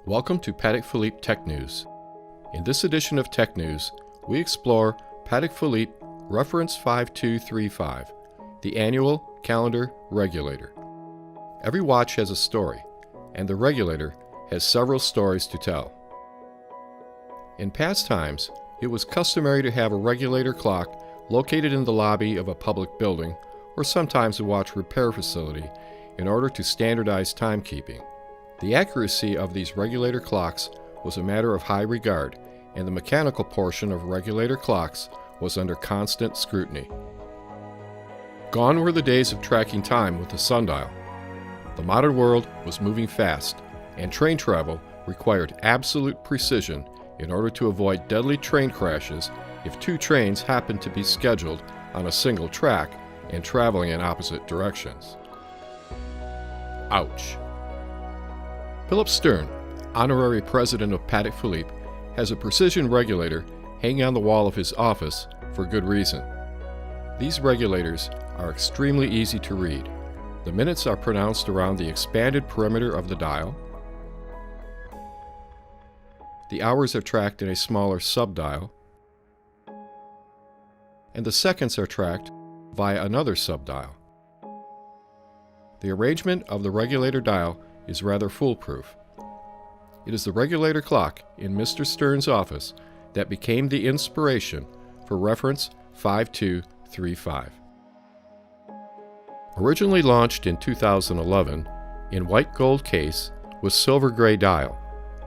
Welcome to Patek Philippe Tech News. In this edition of Tech News, we explore Patek Philippe Reference 5235, the annual calendar regulator. Every watch has a story, and the regulator has several stories to tell. In past times, it was customary to have a regulator clock located in the lobby of a public building or sometimes a watch repair facility in order to standardize timekeeping. The accuracy of these regulator clocks was a matter of high regard, and the mechanical portion of regulator clocks was under constant scrutiny. Gone were the days of tracking time with the sundial. The modern world was moving fast, and train travel required absolute precision in order to avoid deadly train crashes if two trains happened to be scheduled on a single track and traveling in opposite directions. Ouch. Philip Stern, honorary president of Patek Philippe, has a precision regulator hanging on the wall of his office for good reason. These regulators are extremely easy to read. The minutes are pronounced around the expanded perimeter of the dial. The hours are tracked in a smaller subdial, and the seconds are tracked via another subdial. The arrangement of the regulator dial is rather foolproof. It is the regulator clock in Mr. Stern's office that became the inspiration for Reference 5235. Originally launched in 2011 in white gold case with silver gray dial,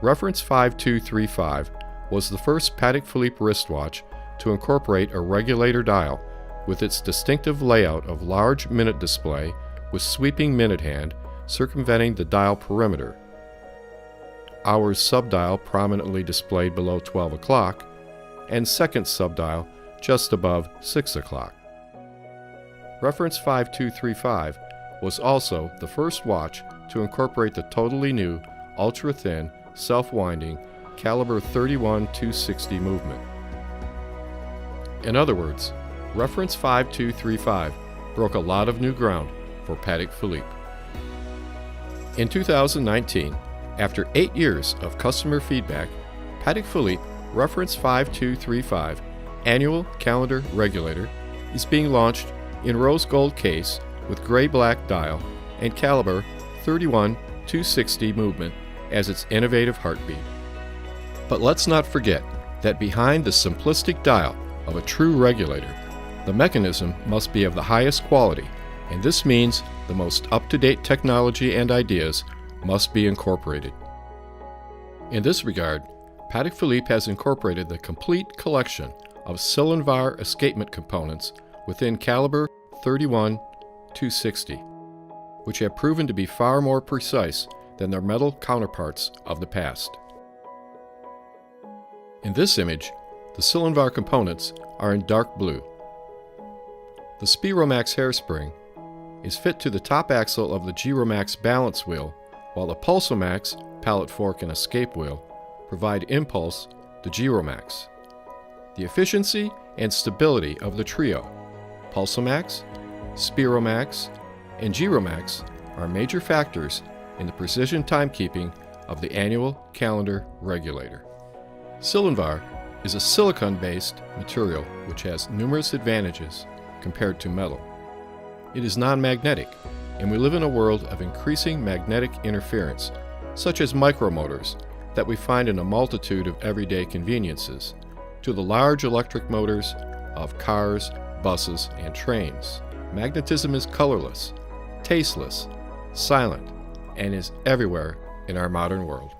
Reference 5235 was the first Patek Philippe wristwatch to incorporate a regulator dial with its distinctive layout of large minute display with sweeping minute hand circumventing the dial perimeter, hours subdial prominently displayed below 12 o'clock, and seconds subdial just above 6 o'clock. Reference 5235 was also the first watch to incorporate the totally new, ultra-thin, self-winding caliber 31-260 movement. In other words, Reference 5235 broke a lot of new ground for Patek Philippe. In 2019, after 8 years of customer feedback, Patek Philippe Reference 5235 Annual Calendar Regulator is being launched in rose gold case with gray-black dial and caliber 31-260 movement as its innovative heartbeat. But let's not forget that behind the simplistic dial of a true regulator, the mechanism must be of the highest quality, and this means the most up-to-date technology and ideas must be incorporated. In this regard, Patek Philippe has incorporated the complete collection of Silonvar escapement components within caliber 31-260, which have proven to be far more precise than their metal counterparts of the past. In this image, the Silonvar components are in dark blue. The Spiromax hairspring is fit to the top axle of the Giromax balance wheel, while the Pulsomax pallet fork and escape wheel provide impulse to Giromax. The efficiency and stability of the trio, Pulsomax, Spiromax, and Giromax, are major factors in the precision timekeeping of the annual calendar regulator. Silonvar is a silicon-based material which has numerous advantages compared to metal. It is non-magnetic, and we live in a world of increasing magnetic interference, such as micromotors that we find in a multitude of everyday conveniences, to the large electric motors of cars, buses, and trains. Magnetism is colorless, tasteless, silent, and is everywhere in our modern world.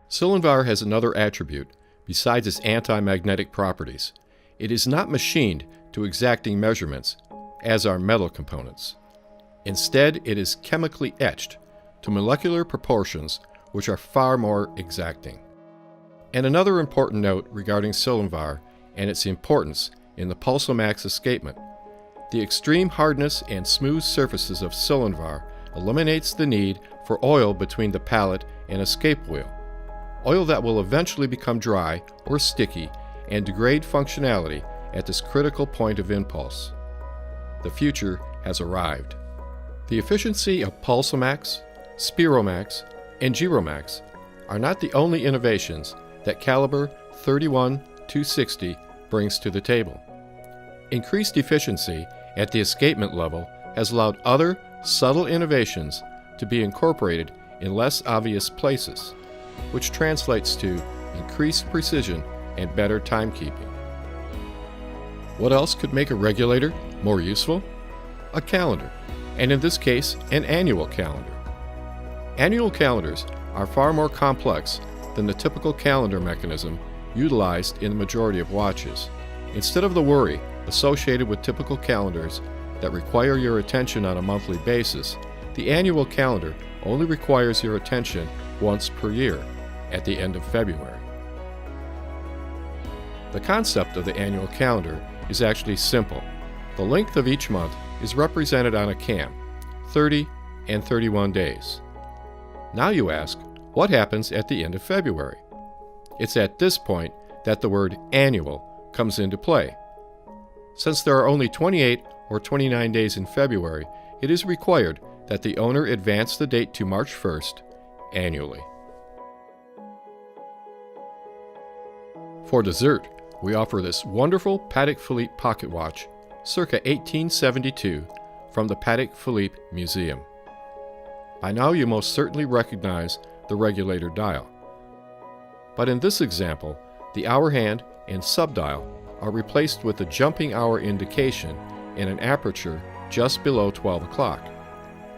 Silonvar has another attribute besides its anti-magnetic properties. It is not machined to exacting measurements, as are metal components. Instead, it is chemically etched to molecular proportions which are far more exacting. And another important note regarding Silonvar and its importance in the Pulsomax escapement: the extreme hardness and smooth surfaces of Silonvar eliminates the need for oil between the pallet and escape wheel, oil that will eventually become dry or sticky and degrade functionality at this critical point of impulse. The future has arrived. The efficiency of Pulsomax, Spiromax, and Giromax are not the only innovations that caliber 31-260 brings to the table. Increased efficiency at the escapement level has allowed other subtle innovations to be incorporated in less obvious places, which translates to increased precision and better timekeeping. What else could make a regulator more useful? A calendar, and in this case, an annual calendar. Annual calendars are far more complex than the typical calendar mechanism utilized in the majority of watches. Instead of the worry associated with typical calendars that require your attention on a monthly basis, the annual calendar only requires your attention once per year, at the end of February. The concept of the annual calendar is actually simple. The length of each month is represented on a cam, 30 and 31 days. Now you ask, what happens at the end of February? It's at this point that the word annual comes into play. Since there are only 28 or 29 days in February, it is required that the owner advance the date to March 1st annually. For dessert, we offer this wonderful Patek Philippe pocket watch, circa 1872, from the Patek Philippe Museum. By now you most certainly recognize the regulator dial. But in this example, the hour hand and subdial are replaced with a jumping hour indication and an aperture just below 12 o'clock,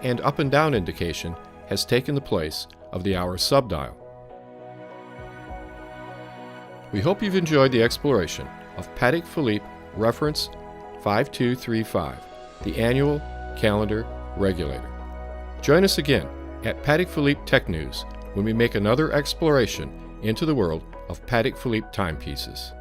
and up and down indication has taken the place of the hour subdial. We hope you've enjoyed the exploration of Patek Philippe Reference 5235, the annual calendar regulator. Join us again at Patek Philippe TechNews when we make another exploration into the world of Patek Philippe timepieces.